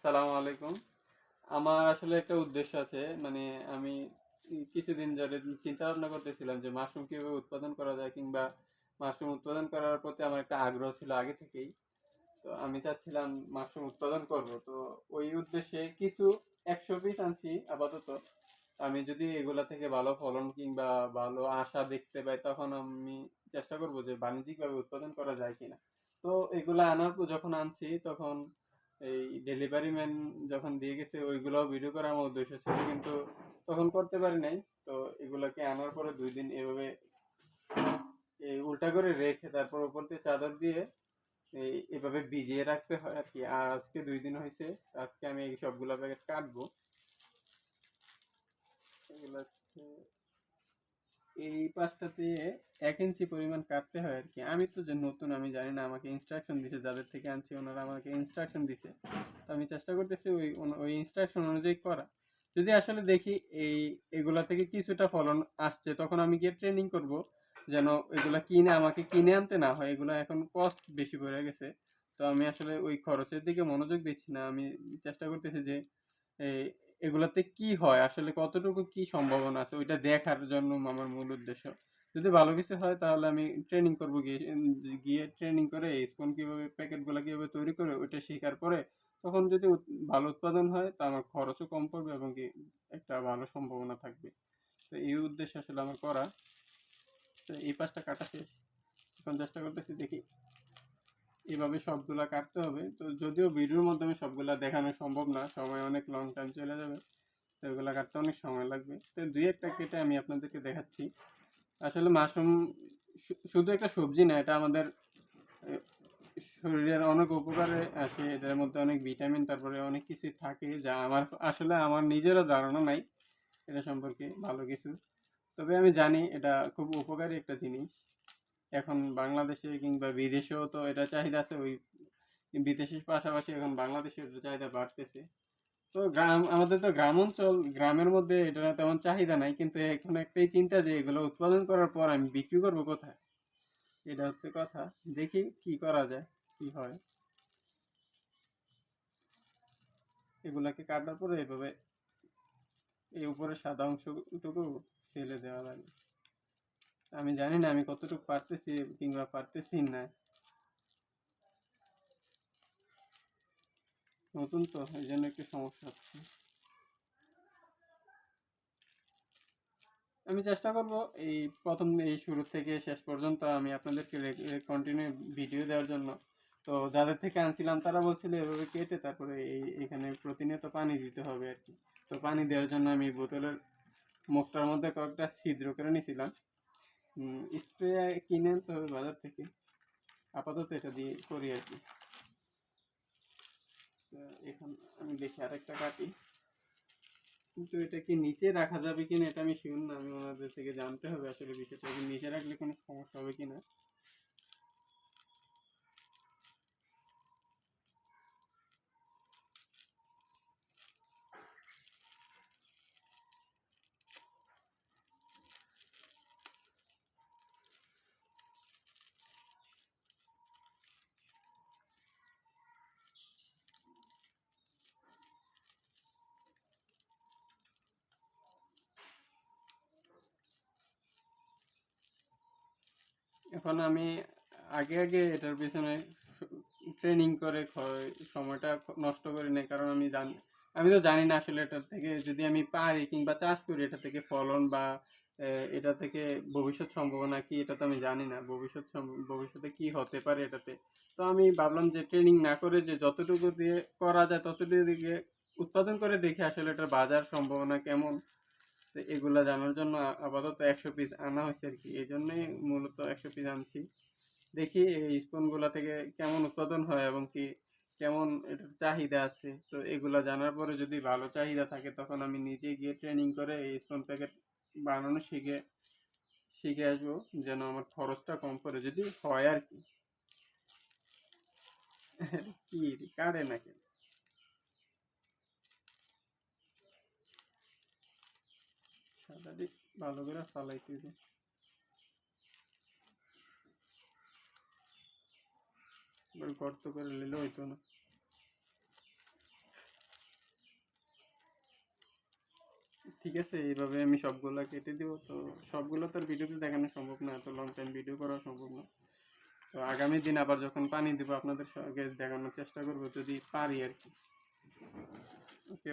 আসসালামু আলাইকুম। আমার আসলে একটা উদ্দেশ্য আছে। মানে আমি কিছুদিন ধরে চিন্তা ভাবনা করতেছিলাম যে মাশরুম কিভাবে উৎপাদন করা যায়, কিংবা মাশরুম উৎপাদন করার প্রতি আমার একটা আগ্রহ ছিল আগে থেকেই। তো আমি চাচ্ছিলাম মাশরুম উৎপাদন করব। তো ওই উদ্দেশ্যে কিছু ১০০ পিস আনছি আপাতত। আমি যদি এগুলা থেকে ভালো ফলন কিংবা ভালো আশা দেখতে পাই, তখন আমি চেষ্টা করব যে বাণিজ্যিকভাবে উৎপাদন করা যায় কিনা। তো এগুলা আনার পর যখন আনছি, তখন এই ডেলিভারি ম্যান যখন দিয়ে গেছে, ওইগুলাও ভিডিও করার আমার উদ্দেশ্য ছিল, কিন্তু তখন করতে পারি নাই। তো এগুলাকে আনার পরে ২ দিন এভাবে এই উল্টা করে রেখে তারপর উপর দিয়ে চাদর দিয়ে এভাবে ভিজিয়ে রাখতে হয় আর কি। আর আজকে ২ দিন হয়েছে। আজকে আমি এই সবগুলা প্যাকেট কাটবো। এগুলো হচ্ছে এই পাঁচটাতে ১ ইঞ্চি পরিমাণ কাটতে হয় আর কি। আমি তো যে নতুন, আমি জানি না, আমাকে ইনস্ট্রাকশন দিছে, যাদের থেকে আনছি ওনারা আমাকে ইনস্ট্রাকশন দিছে। তো আমি চেষ্টা করতেছি ওই ইনস্ট্রাকশন অনুযায়ী করা। যদি আসলে দেখি এই এগুলা থেকে কিছুটা ফলন আসছে, তখন আমি গিয়ে ট্রেনিং করব, যেন এগুলা কিনে আমাকে কিনে আনতে না হয়। এগুলা এখন কস্ট বেশি পড়ে গেছে। তো আমি আসলে ওই খরচের দিকে মনোযোগ দিচ্ছি না। আমি চেষ্টা করতেছি যে এই এগুলাতে কি হয়, আসলে কতটুকু কি সম্ভাবনা আছে ওইটা দেখার জন্য আমার মূল উদ্দেশ্য। যদি ভালো কিছু হয় তাহলে আমি ট্রেনিং করব, গিয়ে ট্রেনিং করে এই স্পুন কিভাবে, প্যাকেটগুলো কিভাবে তৈরি করে ওইটা শেখার পরে, তখন যদি ভালো উৎপাদন হয় তা আমার খরচও কম পড়বে এবং কি একটা ভালো সম্ভাবনা থাকবে। তো এই উদ্দেশ্যে আসলে আমার করা। তো এই পাঁচটা কাটা শেষ। এখন চেষ্টা করতেছি, দেখি এভাবে সবগুলা কাটতে হবে। তো যদিও ভিডিওর মাধ্যমে সবগুলা দেখানো সম্ভব না, সময় অনেক লং টাইম চলে যাবে। তো এগুলা কাটতে অনেক সময় লাগবে। তো দুই একটা কেটে আমি আপনাদেরকে দেখাচ্ছি। আসলে মাশরুম শুধু একটা সবজি না, এটা আমাদের আহ, শরীরের অনেক উপকারে আসে। এটার মধ্যে অনেক ভিটামিন, তারপরে অনেক কিছুই থাকে যা আমার নিজেরও ধারণা নাই এটা সম্পর্কে ভালো কিছু। তবে আমি জানি এটা খুব উপকারী একটা জিনিস। এখন বাংলাদেশে কিংবা বিদেশেও তো এটা চাহিদা আছে। ওই বিদেশের পাশাপাশি এখন বাংলাদেশে এটার চাহিদা বাড়তেছে। তো আমাদের তো গ্রাম অঞ্চল, গ্রামের মধ্যে এটা তেমন চাহিদা নাই, কিন্তু এখন একটাই চিন্তা যে এগুলো উৎপাদন করার পর আমি বিক্রি করব কোথায়, এটা হচ্ছে কথা। দেখি কি করা যায়, কি হয়। এগুলাকে কাটার পরে এভাবে এই উপরে সাদা অংশটুকু ফেলে দেওয়া লাগে। আমি জানি না আমি কতটুকু পারতেছি কিংবা পারতেছি না। নতুন তো, এই জন্য একটু সমস্যা হচ্ছে। আমি চেষ্টা করব এই প্রথম এই শুরু থেকে শেষ পর্যন্ত আমি আপনাদেরকে কন্টিনিউ ভিডিও দেওয়ার জন্য। তো যাদের থেকে আনছিলাম তারা বলছিল এভাবে কেটে তারপরে এখানে প্রতিনিয়ত পানি দিতে হবে আর কি। তো পানি দেওয়ার জন্য আমি বোতলের মুখটার মধ্যে কয়েকটা ছিদ্র করে নিয়েছিলাম। স্প্রে কিনে আনতে হবে বাজার থেকে। আপাতত এটা দিয়ে করি আর কি। তো এখন আমি দেখি আরেকটা কাটি, কিন্তু এটা কি নিচে রাখা যাবে কিনা এটা আমি শিওর না। আমি ওনাদের থেকে জানতে হবে আসলে বিষয়টা নিচে রাখলে কোনো সমস্যা হবে কিনা। এখন আমি আগে আগে এটার পিছনে ট্রেনিং করে সময়টা নষ্ট করি না, কারণ আমি তো জানি না আসলে এটার থেকে যদি আমি পারি কিংবা চাষ করি এটা থেকে ফলন বা এটা থেকে ভবিষ্যৎ সম্ভাবনা কি, এটা তো আমি জানি না। ভবিষ্যতে কি হতে পারে এটাতে। তো আমি ভাবলাম যে ট্রেনিং না করে যে যতটুকু দিয়ে করা যায় ততটুকু দিয়ে উৎপাদন করে দেখি আসলে এটার বাজার সম্ভাবনা কেমন। তো এগুলা জানার জন্য আপাতত ১০০ পিস আনা হয়েছে আর কি। এই জন্যই মূলত ১০০ পিস আনছি। দেখি এই স্পুনগুলা থেকে কেমন উৎপাদন হয় এবং কি কেমন এটার চাহিদা আছে। তো এগুলা জানার পরে যদি ভালো চাহিদা থাকে, তখন আমি নিজে গিয়ে ট্রেনিং করে এই স্পুন প্যাকেট বানানো শিখে শিখে আসবো, যেন আমার খরচটা কম পড়ে, যদি হয় আর কি। কি কাটে নাকি সাদাটি ভালো করে ফালাইতে যে গর্ত করে নিলে হইতো না। ঠিক আছে, এইভাবে আমি সবগুলা কেটে দিব। তো সবগুলো তো আর ভিডিওতে দেখানো সম্ভব না, এত লং টাইম ভিডিও করা সম্ভব না। তো আগামী দিন আবার যখন পানি দিব আপনাদের সঙ্গে দেখানোর চেষ্টা করব যদি পারি আর কি। ওকে।